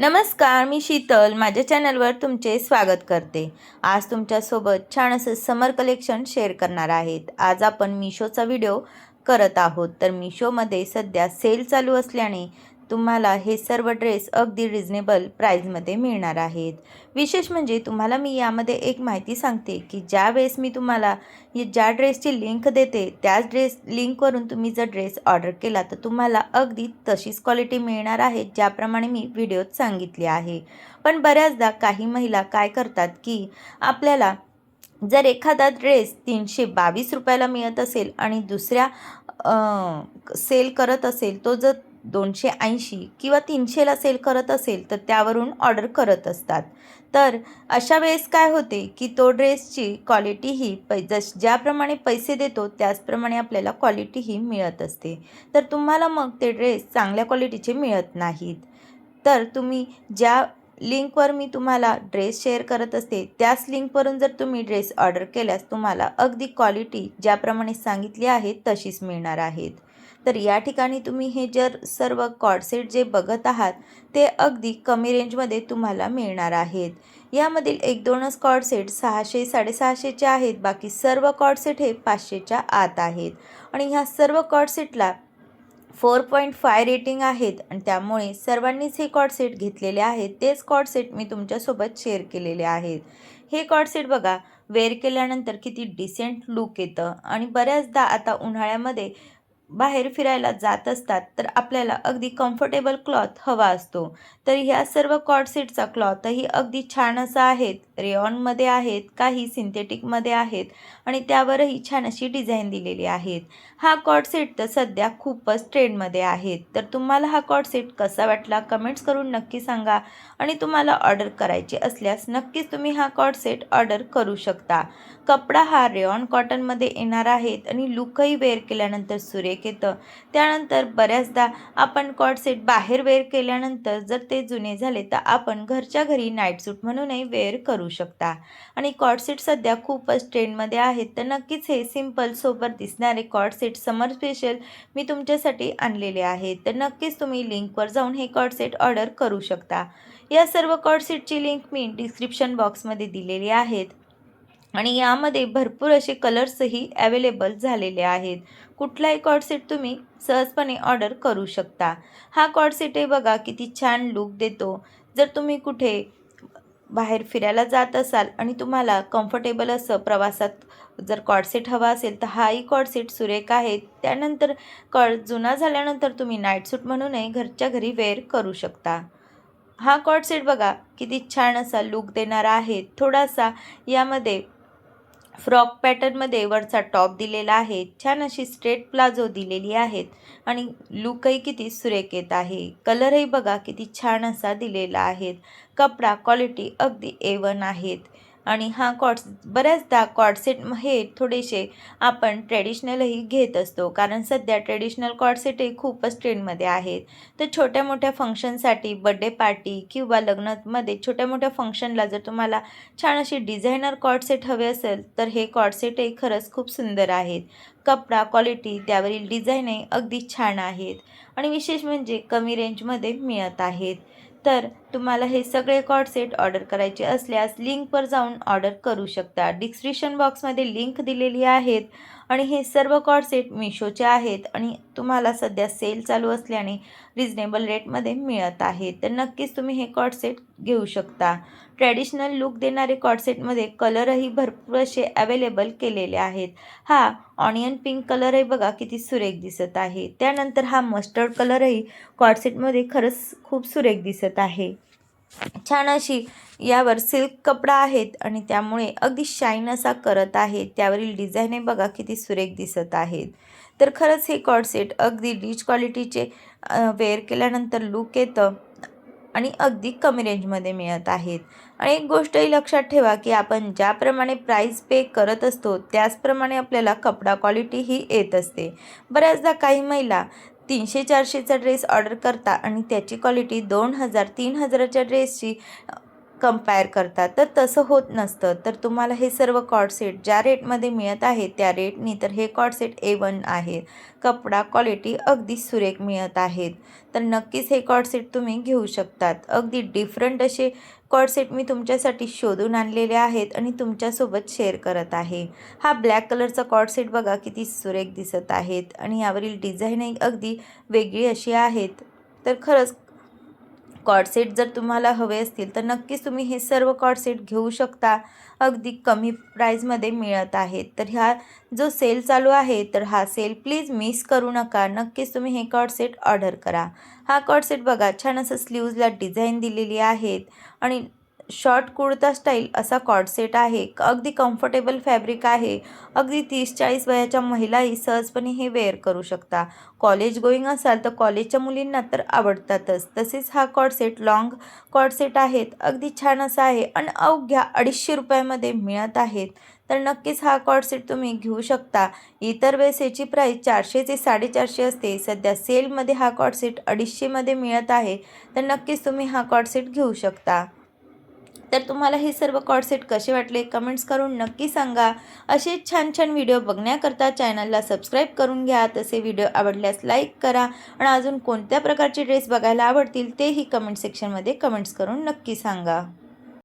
नमस्कार, मी शीतल माझ्या चॅनलवर तुमचे स्वागत करते। आज तुमच्यासोबत छान असं समर कलेक्शन शेअर करणार आहेत। आज आपण मिशोचा व्हिडिओ करत आहोत। तर मिशोमध्ये सध्या सेल चालू असल्याने तुम्हाला हे सर्व ड्रेस अगदी रिजनेबल प्राइसमध्ये मिळणार आहेत। विशेष म्हणजे तुम्हाला मी यामध्ये एक माहिती सांगते की ज्या वेळेस मी तुम्हाला ज्या ड्रेसची लिंक देते त्याच लिंकवरून तुम्ही जर ड्रेस ऑर्डर केला तर तुम्हाला अगदी तशीच क्वालिटी मिळणार आहे ज्याप्रमाणे मी व्हिडिओत सांगितले आहे। पण बऱ्याचदा काही महिला काय करतात की आपल्याला जर एखादा ड्रेस 322 रुपयाला मिळत असेल आणि दुसऱ्या सेल करत असेल तो जर 280 किंवा 300ला सेल करत असेल तर त्यावरून ऑर्डर करत असतात। तर अशा वेळेस काय होते की तो ड्रेसची क्वालिटी ही ज्याप्रमाणे पैसे देतो त्याचप्रमाणे आपल्याला क्वालिटी ही मिळत असते। तर तुम्हाला मग ते ड्रेस चांगल्या क्वालिटीचे मिळत नाहीत। तर तुम्ही ज्या लिंकवर मी तुम्हाला ड्रेस शेअर करत असते त्याच लिंकवरून जर तुम्ही ड्रेस ऑर्डर केल्यास तुम्हाला अगदी क्वालिटी ज्याप्रमाणे सांगितली आहे तशीच मिळणार आहेत। तर या ठिकाणी तुम्ही हे जर सर्व कॉर्डसेट जे बघत आहात ते अगदी कमी रेंजमध्ये तुम्हाला मिळणार आहेत। यामधील एक दोनच कॉर्डसेट 600 650चे आहेत, बाकी सर्व कॉर्डसेट हे 500च्या आत आहेत। आणि ह्या सर्व कॉर्डसेटला 4.5 रेटिंग आहेत आणि त्यामुळे सर्वांनीच हे कॉर्डसेट घेतलेले आहेत। तेच कॉर्डसेट मी तुमच्यासोबत शेअर केलेले आहेत। हे कॉर्डसेट बघा वेअर केल्यानंतर किती डिसेंट लुक येतं आणि बऱ्याचदा आता उन्हाळ्यामध्ये बाहेर फिरायला जात असतात तर आपल्याला अगदी कम्फर्टेबल क्लॉथ हवा असतो। तर ह्या सर्व कॉर्डसेटचा क्लॉथही अगदी छान असा आहेत, रेयॉनमध्ये आहेत, काही सिंथेटिकमध्ये आहेत आणि त्यावरही छान अशी डिझाईन दिलेली आहेत। हा कॉर्डसेट तर सध्या खूपच ट्रेंडमध्ये आहेत। तर तुम्हाला हा कॉर्डसेट कसा वाटला कमेंट्स करून नक्की सांगा आणि तुम्हाला ऑर्डर करायचे असल्यास नक्कीच तुम्ही हा कॉर्डसेट ऑर्डर करू शकता। कपडा हा रेयॉन कॉटनमध्ये येणार आहेत आणि लुकही वेअर केल्यानंतर सुरेख येतं। त्यानंतर बऱ्याचदा आपण कॉर्डसेट बाहेर वेअर केल्यानंतर जर ते जुने झाले तर आपण घरच्या घरी नाईट सूट म्हणूनही वेअर करू शकता। आणि कॉर्डसेट सध्या खूपच ट्रेंडमध्ये आहेत तर नक्कीच हे सिंपल सोबत दिसणारे कॉर्डसेट समर स्पेशल मी तुमच्यासाठी आणलेले आहेत। तर नक्कीच तुम्ही लिंकवर जाऊन हे कॉर्डसेट ऑर्डर करू शकता। या सर्व कॉर्डसेटची लिंक मी डिस्क्रिप्शन बॉक्समध्ये दिलेली आहेत आणि यामध्ये भरपूर असे कलर्सही अवेलेबल झालेले आहेत। कुठलाही कॉर्डसेट तुम्ही सहजपणे ऑर्डर करू शकता। हा कॉर्डसेटही बघा किती छान लुक देतो। जर तुम्ही कुठे बाहेर फिरायला जात असाल आणि तुम्हाला कम्फर्टेबल असं प्रवासात जर कॉर्डसेट हवा असेल तर हाही कॉर्डसेट सुरेख आहेत। त्यानंतर जुना झाल्यानंतर तुम्ही नाईट सूट म्हणूनही घरच्या घरी वेअर करू शकता। हा कॉर्डसेट बघा किती छान असा लुक देणारा आहे। थोडासा यामध्ये फ्रॉक पॅटर्नमध्ये वरचा टॉप दिलेला आहे, छान अशी स्ट्रेट प्लाझो दिलेली आहेत आणि लुकही किती सुरेख येत आहे। कलरही बघा किती छान असा दिलेला आहे। कपडा क्वालिटी अगदी A1 आहेत आणि हा बऱ्याचदा कॉर्डसेट हे थोडेसे आपण ट्रेडिशनलही घेत असतो कारण सध्या ट्रेडिशनल कॉर्डसेटही खूपच ट्रेंडमध्ये आहेत। तर छोट्या मोठ्या फंक्शनसाठी बर्थडे पार्टी किंवा लग्नामध्ये छोट्या मोठ्या फंक्शनला जर तुम्हाला छान अशी डिझायनर कॉर्डसेट हवे असेल तर हे कॉर्डसेटही खरंच खूप सुंदर आहेत। कपडा क्वालिटी त्यावरील डिझाईनही अगदी छान आहेत आणि विशेष म्हणजे कमी रेंजमध्ये मिळत आहेत। तर तुम्हाला हे सगळे कॉर्डसेट ऑर्डर करायचे असल्यास लिंकवर जाऊन ऑर्डर करू शकता। डिस्क्रिप्शन बॉक्समध्ये लिंक दिलेली आहेत आणि हे सर्व कॉर्डसेट मिशोचे आहेत आणि तुम्हाला सध्या सेल चालू असल्याने रिजनेबल रेटमध्ये मिळत आहेत। तर नक्कीच तुम्ही हे कॉर्डसेट घेऊ शकता। ट्रॅडिशनल लुक देणारे कॉर्डसेटमध्ये कलरही भरपूर असे अवेलेबल केलेले आहेत। हा ऑनियन पिंक कलरही बघा किती सुरेख दिसत आहे। त्यानंतर हा मस्टर्ड कलरही कॉर्डसेटमध्ये खरंच खूप सुरेख दिसत आहे। छान अशी यावर सिल्क कपडा आहेत आणि त्यामुळे अगदी शाईन असा करत आहे। त्यावरील डिझाईनही बघा किती सुरेख दिसत आहेत। तर खरंच हे कॉर्डसेट अगदी रिच क्वालिटीचे वेअर केल्यानंतर लुक येतं आणि अगदी कमी रेंजमध्ये मिळत आहेत। आणि एक गोष्टही लक्षात ठेवा की आपण ज्याप्रमाणे प्राईस पे करत असतो त्याचप्रमाणे आपल्याला कपडा क्वालिटी ही येत असते। बऱ्याचदा काही महिला 300-400चा ड्रेस ऑर्डर करता आणि त्याची क्वालिटी 2000-3000च्या ड्रेसची कंपेअर करता, तर तसं होत नसतं. तर तुम्हाला हे सर्व कॉर्ड सेट ज्या रेटमध्ये मिळत आहे त्या रेटनी तर हे कॉर्ड सेट A1 आहे. कपडा क्वालिटी अगदी सुरेख मिळत आहेत. तर नक्कीच हे कॉर्ड सेट तुम्ही घेऊ शकतात. अगदी डिफरंट असे कॉर्ड सेट मी तुमच्यासाठी शोधून आणलेले आहेत आणि तुमच्यासोबत शेअर करत आहे. हा ब्लॅक कलरचा कॉर्ड सेट बघा किती सुरेख दिसत आहेत आणि यावरील डिझाईनही अगदी वेगळी अशी आहेत. तर खरंच कॉर्ड सेट जर तुम्हाला हवे असतील तर नक्कीच तुम्ही हे सर्व कॉर्ड सेट घेऊ शकता. अगदी कमी प्राईजमध्ये मिळत आहेत. तर ह्या जो सेल चालू आहे तर हा सेल प्लीज मिस करू नका. नक्कीच तुम्ही हे कॉर्ड सेट ऑर्डर करा. हा कॉर्ड सेट बघा छान असं स्लीव्जला डिझाईन दिलेली आहेत आणि शॉर्ट कुर्ता स्टाईल असा कॉर्ड सेट आहे. अगदी कम्फर्टेबल फॅब्रिक आहे. अगदी 30-40 वयाच्या महिलाही सहजपणे हे वेअर करू शकता. कॉलेज गोईंग असाल तर कॉलेजच्या मुलींना तर आवडतातच. तसेच हा cord set long cord set आहेत. अगदी छान असा आहे आणि अवघ्या 250 रुपयामध्ये मिळत आहेत. तर नक्कीच हा कॉर्ड सेट तुम्ही घेऊ शकता. इतर वेळेस याची प्राईस 400 ते 450 असते. सध्या सेलमध्ये हा कॉर्ड सेट 250मध्ये मिळत आहे. तर नक्कीच तुम्ही हा कॉर्ड सेट घेऊ शकता. तर तुम्हाला हे सर्व कॉर्ड सेट कसे वाटले कमेंट्स करून नक्की सांगा. असे छान छान व्हिडिओ बघण्याकरता चॅनलला सबस्क्राईब करून घ्या. तसे व्हिडिओ आवडल्यास लाईक करा आणि अजून कोणत्या प्रकारचे ड्रेस बघायला आवडतील तेही कमेंट सेक्शनमध्ये कमेंट्स करून नक्की सांगा.